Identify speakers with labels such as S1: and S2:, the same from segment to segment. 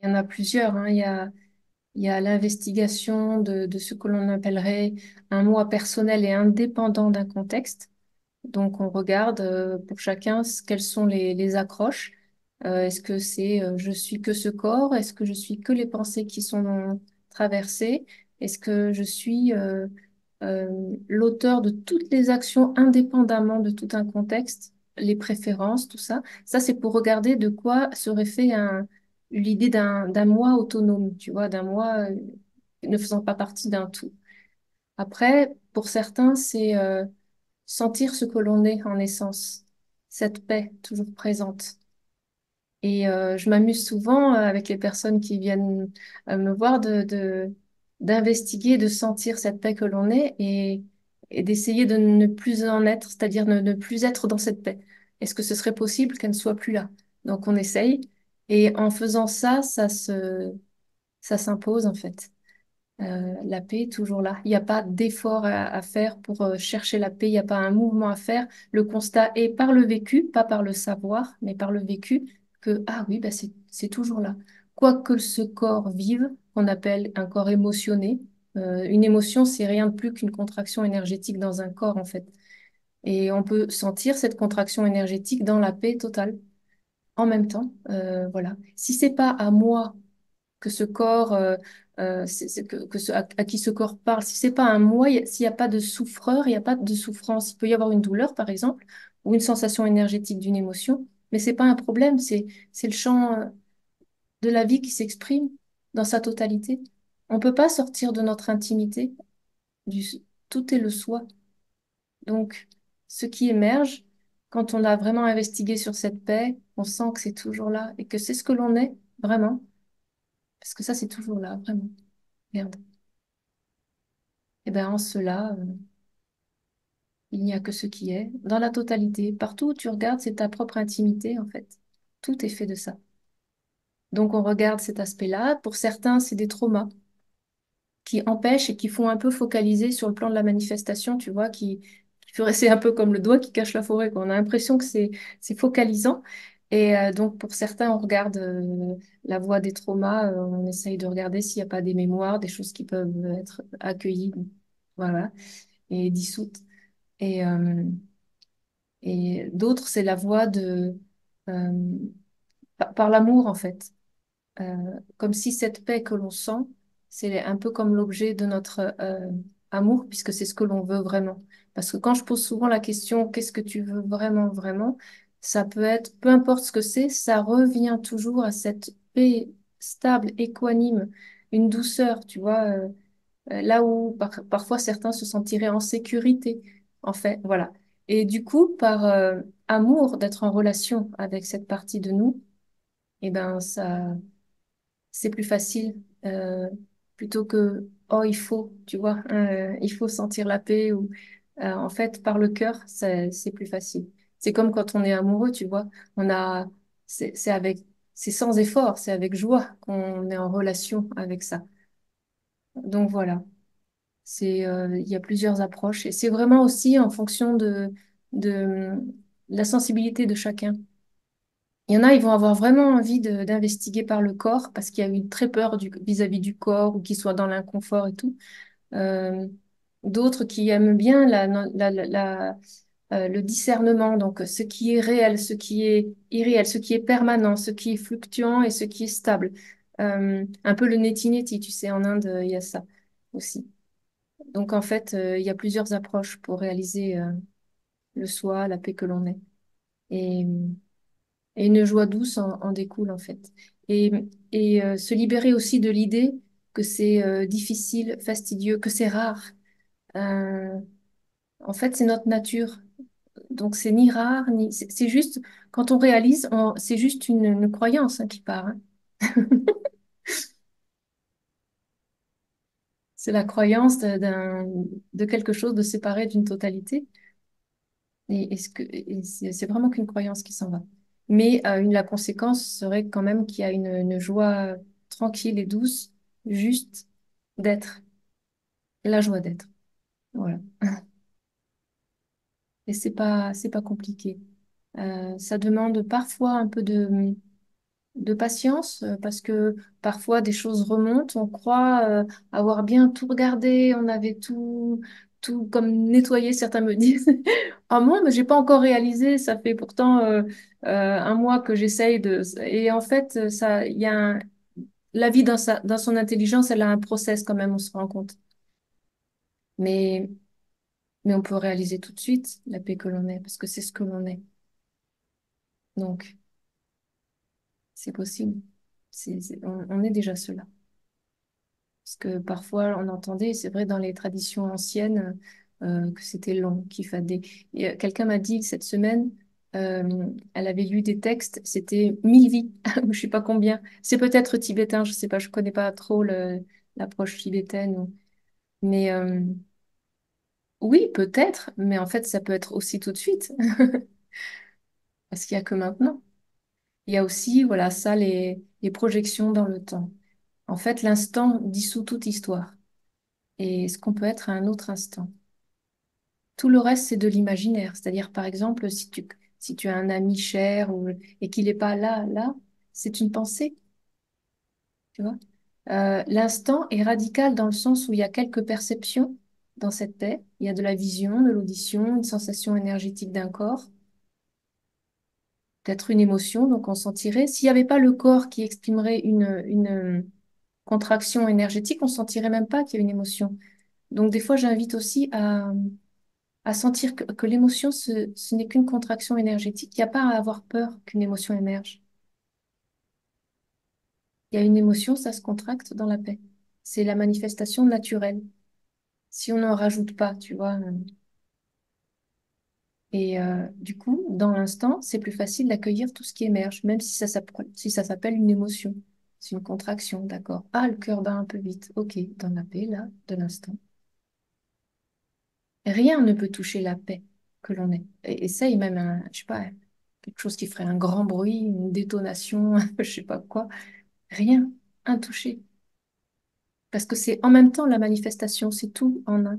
S1: Il y en a plusieurs, hein. Il y a l'investigation de ce que l'on appellerait un moi personnel et indépendant d'un contexte. Donc, on regarde pour chacun quelles sont les accroches. Est-ce que c'est je suis que ce corps? Est-ce que je suis que les pensées qui sont traversées? Est-ce que je suis l'auteur de toutes les actions indépendamment de tout un contexte, les préférences, tout ça? Ça, c'est pour regarder de quoi serait fait l'idée d'un moi autonome, tu vois, d'un moi ne faisant pas partie d'un tout. Après, pour certains, c'est sentir ce que l'on est en essence, cette paix toujours présente. Et je m'amuse souvent avec les personnes qui viennent me voir d'investiguer, de sentir cette paix que l'on est et d'essayer de ne plus en être, c'est-à-dire ne plus être dans cette paix. Est-ce que ce serait possible qu'elle ne soit plus là? Donc on essaye et en faisant ça, ça s'impose en fait. La paix est toujours là. Il n'y a pas d'effort à faire pour chercher la paix. Il n'y a pas un mouvement à faire. Le constat est par le vécu, pas par le savoir, mais par le vécu, que, ah oui, bah c'est toujours là. Quoi que ce corps vive, qu'on appelle un corps émotionné, une émotion, c'est rien de plus qu'une contraction énergétique dans un corps, en fait. Et on peut sentir cette contraction énergétique dans la paix totale en même temps. Voilà. Si c'est pas à moi que ce corps, à qui ce corps parle, si c'est pas un moi, s'il n'y a pas de souffreur, il n'y a pas de souffrance. Il peut y avoir une douleur, par exemple, ou une sensation énergétique d'une émotion, mais c'est pas un problème, c'est le champ de la vie qui s'exprime dans sa totalité. On peut pas sortir de notre intimité, du, tout est le soi. Donc, ce qui émerge, quand on a vraiment investigué sur cette paix, on sent que c'est toujours là et que c'est ce que l'on est, vraiment, parce que ça, c'est toujours là, vraiment. Merde. Et bien, en cela, il n'y a que ce qui est, dans la totalité. Partout où tu regardes, c'est ta propre intimité, en fait. Tout est fait de ça. Donc, on regarde cet aspect-là. Pour certains, c'est des traumas qui empêchent et qui font un peu focaliser sur le plan de la manifestation, tu vois, qui ferait, c'est un peu comme le doigt qui cache la forêt, quoi. On a l'impression que c'est focalisant. Et donc, pour certains, on regarde la voie des traumas, on essaye de regarder s'il n'y a pas des mémoires, des choses qui peuvent être accueillies, voilà, et dissoutes. Et, d'autres, c'est la voie euh, par l'amour, en fait. Comme si cette paix que l'on sent, c'est un peu comme l'objet de notre amour, puisque c'est ce que l'on veut vraiment. Parce que quand je pose souvent la question, qu'est-ce que tu veux vraiment, vraiment, ça peut être, peu importe ce que c'est, ça revient toujours à cette paix stable, équanime, une douceur, tu vois. Là où parfois certains se sentiraient en sécurité, en fait, voilà. Et du coup, par amour d'être en relation avec cette partie de nous, eh ben ça, c'est plus facile plutôt que oh il faut, tu vois, il faut sentir la paix ou en fait par le cœur, c'est plus facile. C'est comme quand on est amoureux, tu vois, on a, c'est avec, c'est sans effort, c'est avec joie qu'on est en relation avec ça. Donc voilà. Il y a plusieurs approches et c'est vraiment aussi en fonction de la sensibilité de chacun. Il y en a, ils vont avoir vraiment envie d'investiguer par le corps parce qu'il y a eu très peur vis-à-vis du corps ou qu'ils soient dans l'inconfort et tout. Euh, D'autres qui aiment bien le discernement, donc ce qui est réel, ce qui est irréel, ce qui est permanent, ce qui est fluctuant et ce qui est stable. Un peu le neti-neti, tu sais, en Inde, il y a ça aussi. Donc en fait, il y a plusieurs approches pour réaliser le soi, la paix que l'on est. Et, et une joie douce en découle en fait. Et, se libérer aussi de l'idée que c'est difficile, fastidieux, que c'est rare. Euh, En fait, c'est notre nature. Donc c'est ni rare, ni... C'est juste, quand on réalise, c'est juste une croyance hein, qui part. Hein. C'est la croyance de quelque chose de séparé d'une totalité. Et c'est vraiment qu'une croyance qui s'en va. Mais la conséquence serait quand même qu'il y a une joie tranquille et douce, juste d'être, la joie d'être. Voilà. Et c'est pas compliqué. Ça demande parfois un peu de patience, parce que parfois des choses remontent, on croit avoir bien tout regardé, on avait tout comme nettoyé, certains me disent. Ah moi, mais j'ai pas encore réalisé, ça fait pourtant un mois que j'essaye de... Et en fait, ça, il y a la vie dans son intelligence, elle a un process quand même, on se rend compte. Mais, mais on peut réaliser tout de suite la paix que l'on est, parce que c'est ce que l'on est. Donc, c'est possible. On est déjà cela. Parce que parfois, on entendait, c'est vrai, dans les traditions anciennes, que c'était long, qu'il fallait... Quelqu'un m'a dit cette semaine, elle avait lu des textes, c'était 1000 vies, ou je sais pas combien. C'est peut-être tibétain, je sais pas, je connais pas trop l'approche tibétaine. Mais oui, peut-être, mais en fait, ça peut être aussi tout de suite, parce qu'il y a que maintenant. Il y a aussi, voilà, ça, les projections dans le temps. En fait, l'instant dissout toute histoire. Et ce qu'on peut être à un autre instant. Tout le reste, c'est de l'imaginaire. C'est-à-dire, par exemple, si tu as un ami cher et qu'il n'est pas là, c'est une pensée, tu vois. L'instant est radical dans le sens où il y a quelques perceptions dans cette paix. Il y a de la vision, de l'audition, une sensation énergétique d'un corps, peut-être une émotion, donc on sentirait. S'il n'y avait pas le corps qui exprimerait une contraction énergétique, on sentirait même pas qu'il y a une émotion. Donc, des fois, j'invite aussi à sentir que l'émotion, ce n'est qu'une contraction énergétique. Il n'y a pas à avoir peur qu'une émotion émerge. Il y a une émotion, ça se contracte dans la paix. C'est la manifestation naturelle. Si on n'en rajoute pas, tu vois. Et du coup, dans l'instant, c'est plus facile d'accueillir tout ce qui émerge, même si ça s'appelle une émotion. C'est une contraction, d'accord. Ah, le cœur bat un peu vite. Ok, dans la paix, là, de l'instant. Rien ne peut toucher la paix que l'on est. Et essaye même, je sais pas, quelque chose qui ferait un grand bruit, une détonation, je sais pas quoi. Rien, intouché. Parce que c'est en même temps la manifestation, c'est tout en un.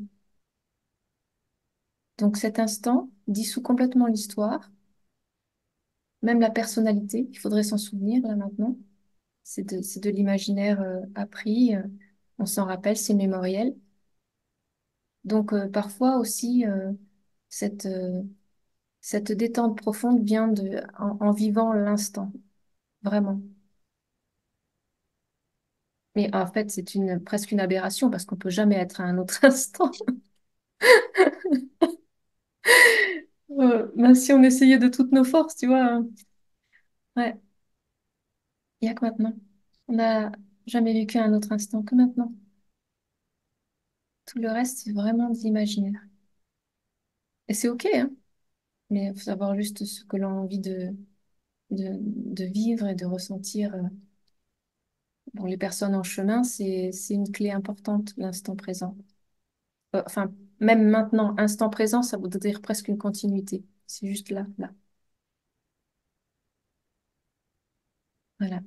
S1: Donc cet instant dissout complètement l'histoire, même la personnalité. Il faudrait s'en souvenir là maintenant. C'est de l'imaginaire appris. On s'en rappelle, c'est mémoriel. Donc parfois aussi, cette, euh, cette détente profonde vient en vivant l'instant, vraiment. Mais en fait, c'est presque une aberration parce qu'on peut jamais être à un autre instant. Même si on essayait de toutes nos forces, tu vois. Ouais, il n'y a que maintenant. On n'a jamais vécu un autre instant que maintenant. Tout le reste, c'est vraiment de l'imaginaire. Et c'est OK, hein, mais il faut savoir juste ce que l'on a envie de vivre et de ressentir. Pour les personnes en chemin, c'est une clé importante, l'instant présent. Enfin, même maintenant, instant présent, ça voudrait dire presque une continuité. C'est juste là, là. Voilà.